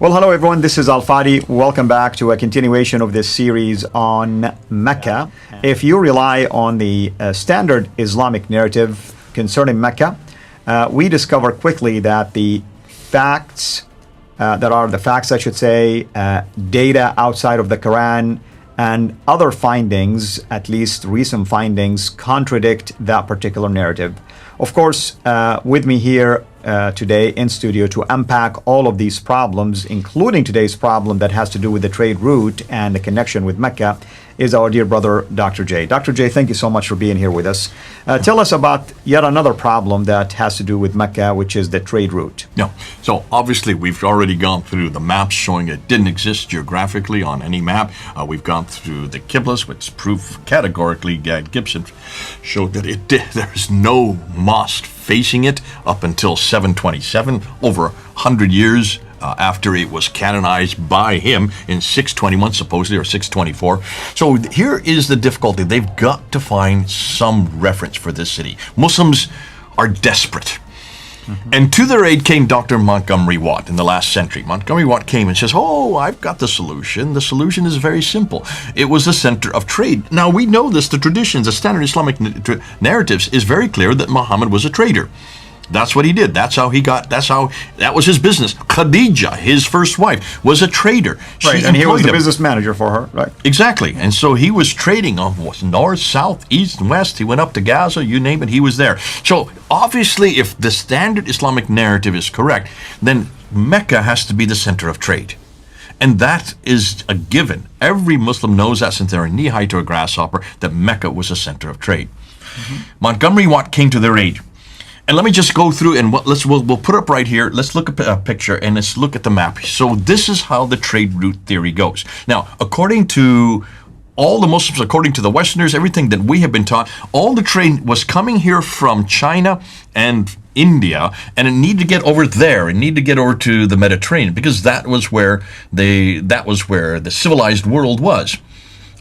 Well, hello everyone, this is Al-Fadi. Welcome back to a continuation of this series on Mecca. If you rely on the standard Islamic narrative concerning Mecca, we discover quickly that the facts, data outside of the Quran and other findings, at least recent findings, contradict that particular narrative. Of course, with me here today in studio to unpack all of these problems, including today's problem that has to do with the trade route and the connection with Mecca, is our dear brother, Dr. J. Dr. J, thank you so much for being here with us. Tell us about yet another problem that has to do with Mecca, which is the trade route. Yeah, so obviously we've already gone through the maps showing it didn't exist geographically on any map. We've gone through the Qiblas, which proof categorically Gibson showed that it did. There's no mosque facing it up until 727, over 100 years after it was canonized by him in 621 supposedly, or 624. So here is the difficulty. They've got to find some reference for this city. Muslims are desperate. And to their aid came Dr. Montgomery Watt in the last century. Montgomery Watt came and says, oh, I've got the solution. The solution is very simple. It was the center of trade. Now, we know this, the traditions, the standard Islamic narratives is very clear that Muhammad was a trader. That's what he did. That was his business. Khadija, his first wife, was a trader. Right, and he was the business manager for her, right? Exactly. And so he was trading on north, south, east, and west. He went up to Gaza, you name it, he was there. So obviously, if the standard Islamic narrative is correct, then Mecca has to be the center of trade. And that is a given. Every Muslim knows that since they're a knee-high to a grasshopper, that Mecca was a center of trade. Montgomery Watt came to their aid. And let me just go through and we'll put up right here. Let's look at a picture and let's look at the map. So this is how the trade route theory goes. Now, according to all the Muslims, according to the Westerners, everything that we have been taught, all the trade was coming here from China and India, and it needed to get over there. It needed to get over to the Mediterranean because that was where the civilized world was.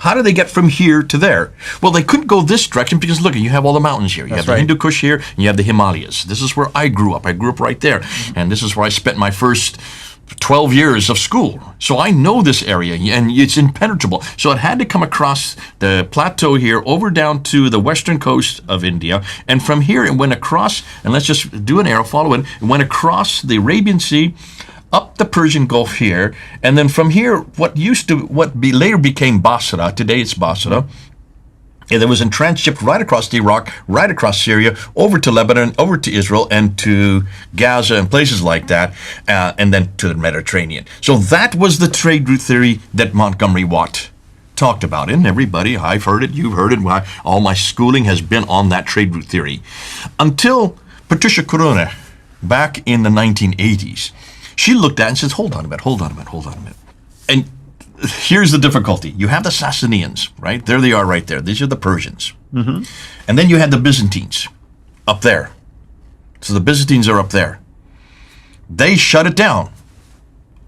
How do they get from here to there? Well, they couldn't go this direction because, look, you have all the mountains here. You have the Hindu Kush here, and you have the Himalayas. This is where I grew up. I grew up right there. And this is where I spent my first 12 years of school. So I know this area, and it's impenetrable. So it had to come across the plateau here, over down to the western coast of India. And from here, it went across, and let's just do an arrow, follow it. It went across the Arabian Sea, up the Persian Gulf here, and then from here, later became Basra, today it's Basra, and it was transshipped right across Iraq, right across Syria, over to Lebanon, over to Israel, and to Gaza and places like that, and then to the Mediterranean. So that was the trade route theory that Montgomery Watt talked about. And everybody, I've heard it, you've heard it, all my schooling has been on that trade route theory. Until Patricia Crone, back in the 1980s, she looked at it and says, hold on a minute. And here's the difficulty. You have the Sassanians, right? There they are right there. These are the Persians. And then you had the Byzantines up there. So the Byzantines are up there. They shut it down.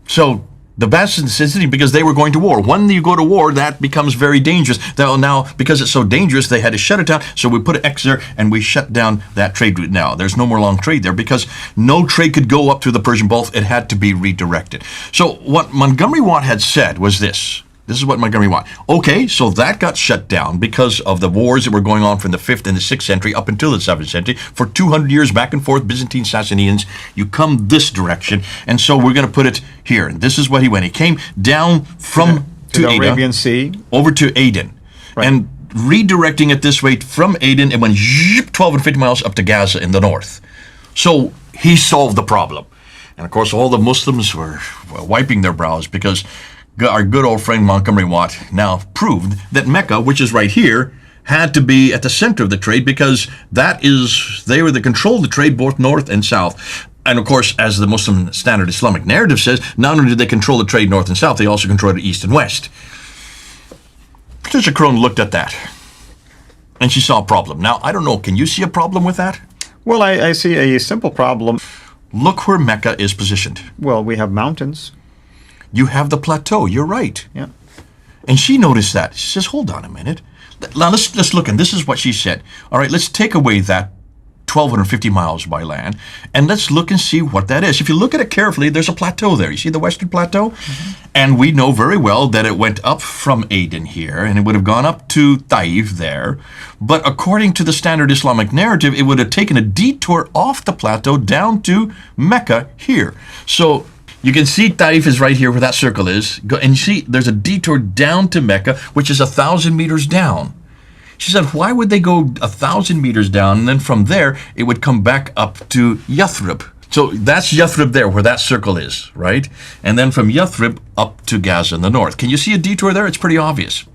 So the Byzantines, because they were going to war. When you go to war, that becomes very dangerous. Now, because it's so dangerous, they had to shut it down. So we put an X there, and we shut down that trade route now. There's no more long trade there because no trade could go up through the Persian Gulf. It had to be redirected. So what Montgomery Watt had said was this. This is what Montgomery Watt. Okay, so that got shut down because of the wars that were going on from the 5th and the 6th century up until the 7th century. For 200 years, back and forth, Byzantine, Sassanians, you come this direction, and so we're going to put it here. And this is what he went. He came down from to the Arabian Sea over to Aden, and redirecting it this way from Aden, it went 12 and 50 miles up to Gaza in the north. So he solved the problem. And of course, all the Muslims were wiping their brows because our good old friend Montgomery Watt now proved that Mecca, which is right here, had to be at the center of the trade because they were the control of the trade both north and south. And of course, as the Muslim standard Islamic narrative says, not only did they control the trade north and south, they also controlled it east and west. Patricia Crone looked at that and she saw a problem. Now, I don't know, can you see a problem with that? Well, I see a simple problem. Look where Mecca is positioned. Well, we have mountains. You have the plateau, you're right. Yeah. And she noticed that. She says, hold on a minute. Now let's look, and this is what she said. All right, let's take away that 1,250 miles by land. And let's look and see what that is. If you look at it carefully, there's a plateau there. You see the Western Plateau? And we know very well that it went up from Aden here, and it would have gone up to Taif there. But according to the standard Islamic narrative, it would have taken a detour off the plateau down to Mecca here. So you can see Taif is right here where that circle is. And you see there's a detour down to Mecca, which is 1,000 meters down. She said, why would they go 1,000 meters down, and then from there, it would come back up to Yathrib. So that's Yathrib there, where that circle is, right? And then from Yathrib up to Gaza in the north. Can you see a detour there? It's pretty obvious.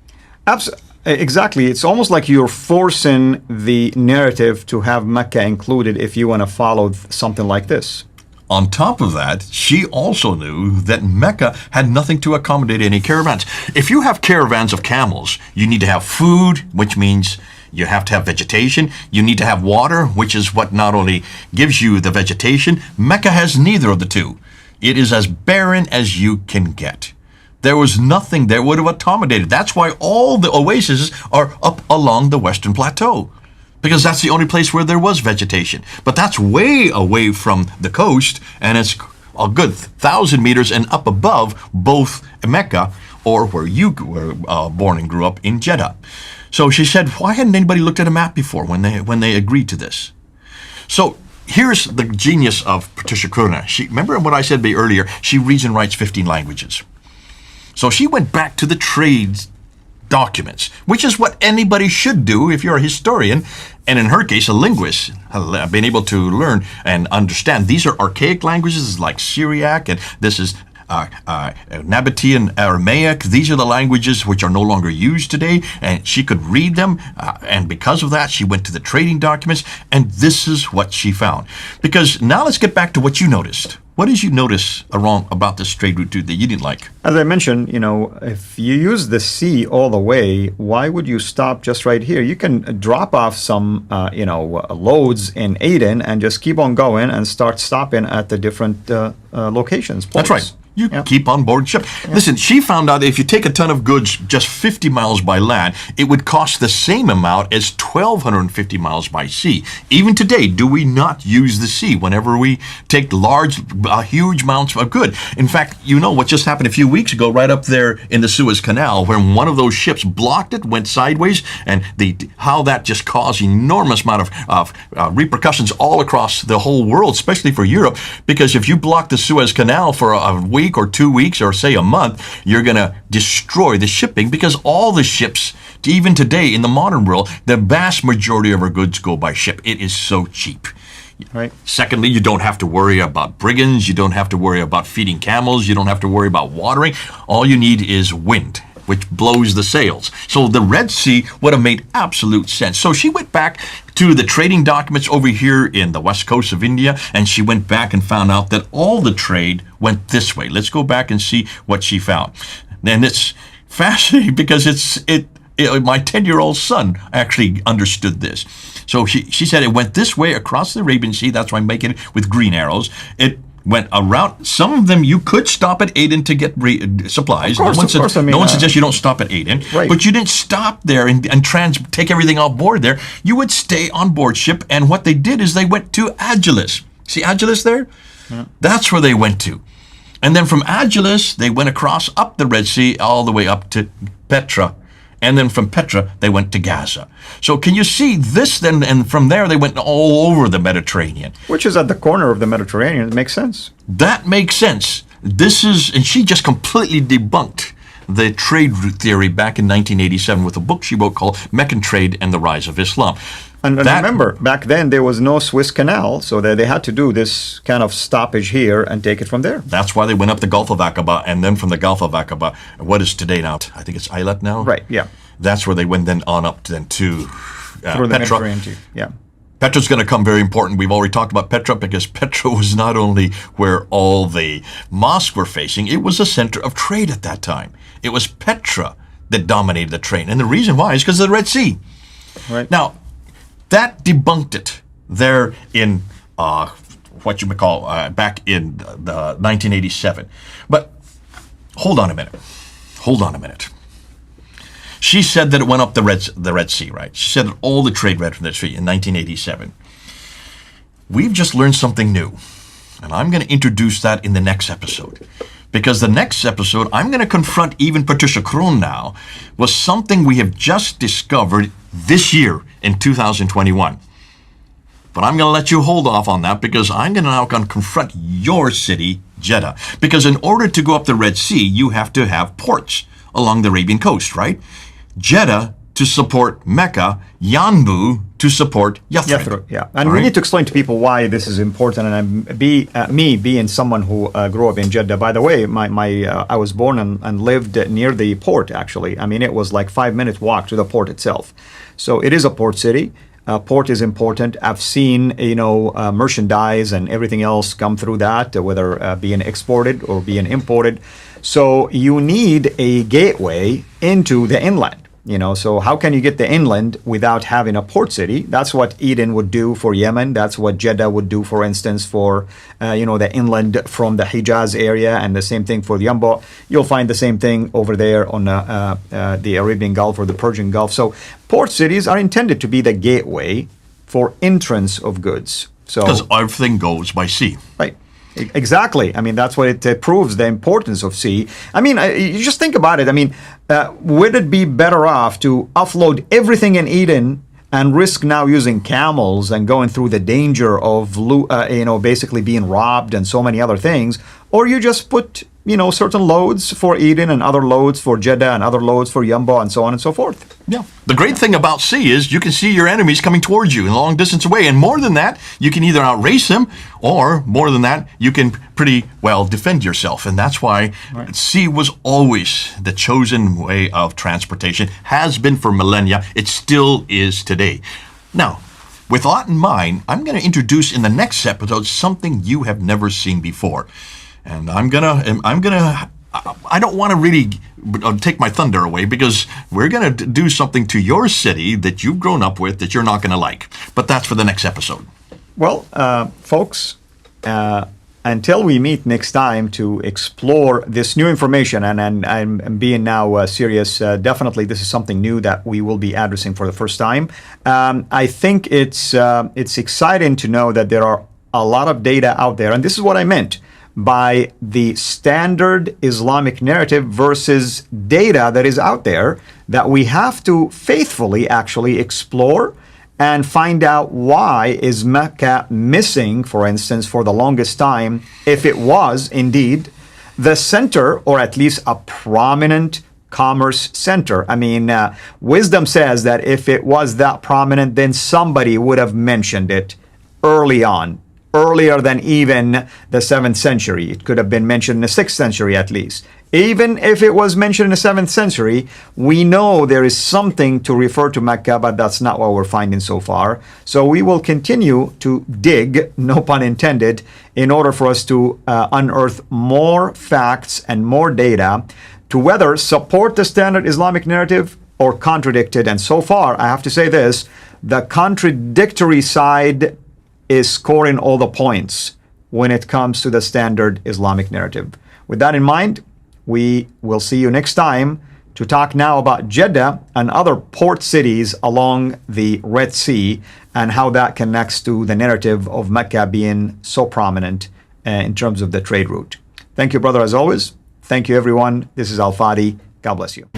Exactly. It's almost like you're forcing the narrative to have Mecca included if you want to follow something like this. On top of that, she also knew that Mecca had nothing to accommodate any caravans. If you have caravans of camels, you need to have food, which means you have to have vegetation. You need to have water, which is what not only gives you the vegetation. Mecca has neither of the two. It is as barren as you can get. There was nothing there would have accommodated. That's why all the oases are up along the Western Plateau, because that's the only place where there was vegetation. But that's way away from the coast, and it's a good 1,000 meters and up above both Mecca, or where you were born and grew up in Jeddah. So she said, why hadn't anybody looked at a map before when they agreed to this? So here's the genius of Patricia Crone. Remember what I said earlier? She reads and writes 15 languages. So she went back to the trade documents, which is what anybody should do if you're a historian, and in her case, a linguist, been able to learn and understand. These are archaic languages like Syriac, and this is Nabatean Aramaic. These are the languages which are no longer used today, and she could read them, and because of that, she went to the trading documents, and this is what she found. Because now let's get back to what you noticed. What did you notice wrong about this trade route that you didn't like? As I mentioned, if you use the sea all the way, why would you stop just right here? You can drop off some, loads in Aden and just keep on going and start stopping at the different locations. That's right. You keep on board ship. Listen, she found out that if you take a ton of goods just 50 miles by land, it would cost the same amount as 1,250 miles by sea. Even today, do we not use the sea whenever we take huge amounts of good? In fact, you know what just happened a few weeks ago right up there in the Suez Canal, where one of those ships blocked it, went sideways, and how that just caused enormous amount of repercussions all across the whole world, especially for Europe, because if you block the Suez Canal for a week or 2 weeks or say a month, you're going to destroy the shipping, because all the ships, even today in the modern world, the vast majority of our goods go by ship. It is so cheap. Right. Secondly, you don't have to worry about brigands. You don't have to worry about feeding camels. You don't have to worry about watering. All you need is wind, which blows the sails. So the Red Sea would have made absolute sense. So she went back to the trading documents over here in the west coast of India, and she went back and found out that all the trade went this way. Let's go back and see what she found. And it's fascinating because my 10-year-old son actually understood this. So she said it went this way across the Arabian Sea. That's why I'm making it with green arrows. It went around. Some of them you could stop at Aden to get supplies. Of course. No one suggests you don't stop at Aden. Right. But you didn't stop there and take everything off board there. You would stay on board ship, and what they did is they went to Agilis. See Agilis there? Yeah. That's where they went to. And then from Agilis, they went across up the Red Sea all the way up to Petra. And then from Petra, they went to Gaza. So can you see this then? And from there, they went all over the Mediterranean. Which is at the corner of the Mediterranean. It makes sense. That makes sense. And she just completely debunked the trade route theory back in 1987 with a book she wrote called Meccan Trade and the Rise of Islam. And remember, back then there was no Suez Canal, so they had to do this kind of stoppage here and take it from there. That's why they went up the Gulf of Aqaba, and then from the Gulf of Aqaba, what is today now? I think it's Eilat now? Right, yeah. That's where they went then on up to through Petra. the Mediterranean, yeah. Petra's going to come very important. We've already talked about Petra because Petra was not only where all the mosques were facing, it was a center of trade at that time. It was Petra that dominated the trade. And the reason why is because of the Red Sea. Right. Now, that debunked it there in what you would call back in the 1987. But hold on a minute. She said that it went up the Red Sea, right? She said that all the trade went from the Red Sea in 1987. we've just learned something new. And I'm going to introduce that in the next episode. Because the next episode, I'm going to confront even Patricia Crone now with something we have just discovered this year in 2021. But I'm going to let you hold off on that because I'm going to now confront your city, Jeddah. Because in order to go up the Red Sea, you have to have ports along the Arabian coast, right? Jeddah to support Mecca, Yanbu to support Yathrib. Yeah. And we need to explain to people why this is important. And me being someone who grew up in Jeddah, by the way, I was born and lived near the port, actually. I mean, it was like 5 minutes walk to the port itself. So it is a port city. Port is important. I've seen, merchandise and everything else come through that, whether being exported or being imported. So you need a gateway into the inland. So how can you get the inland without having a port city? That's what Eden would do for Yemen. That's what Jeddah would do, for instance, for, the inland from the Hijaz area, and the same thing for the Yanbu. You'll find the same thing over there on the Arabian Gulf or the Persian Gulf. So port cities are intended to be the gateway for entrance of goods. So because everything goes by sea. Right. Exactly. I mean, that's what it proves, the importance of sea. I mean, you just think about it. I mean, would it be better off to offload everything in Eden and risk now using camels and going through the danger of, basically being robbed and so many other things? Or you just put, certain loads for Eden and other loads for Jeddah and other loads for Yanbu and so on and so forth. Yeah. The great thing about sea is you can see your enemies coming towards you in a long distance away. And more than that, you can either outrace them, or more than that, you can pretty well defend yourself. And that's why sea was always the chosen way of transportation, has been for millennia. It still is today. Now, with that in mind, I'm going to introduce in the next episode something you have never seen before. And I don't want to really take my thunder away, because we're going to do something to your city that you've grown up with that you're not going to like. But that's for the next episode. Well, folks, until we meet next time to explore this new information, and I'm being now serious, definitely this is something new that we will be addressing for the first time. I think it's exciting to know that there are a lot of data out there, and this is what I meant by the standard Islamic narrative versus data that is out there that we have to faithfully actually explore and find out why is Mecca missing, for instance, for the longest time, if it was indeed the center, or at least a prominent commerce center. I mean, wisdom says that if it was that prominent, then somebody would have mentioned it early on, earlier than even the 7th century. It could have been mentioned in the 6th century at least. Even if it was mentioned in the 7th century, we know there is something to refer to Mecca, but that's not what we're finding so far. So we will continue to dig, no pun intended, in order for us to unearth more facts and more data to whether support the standard Islamic narrative or contradict it. And so far, I have to say this, the contradictory side is scoring all the points when it comes to the standard Islamic narrative. With that in mind, we will see you next time to talk now about Jeddah and other port cities along the Red Sea and how that connects to the narrative of Mecca being so prominent in terms of the trade route. Thank you, brother, as always. Thank you, everyone. This is Al Fadi. God bless you.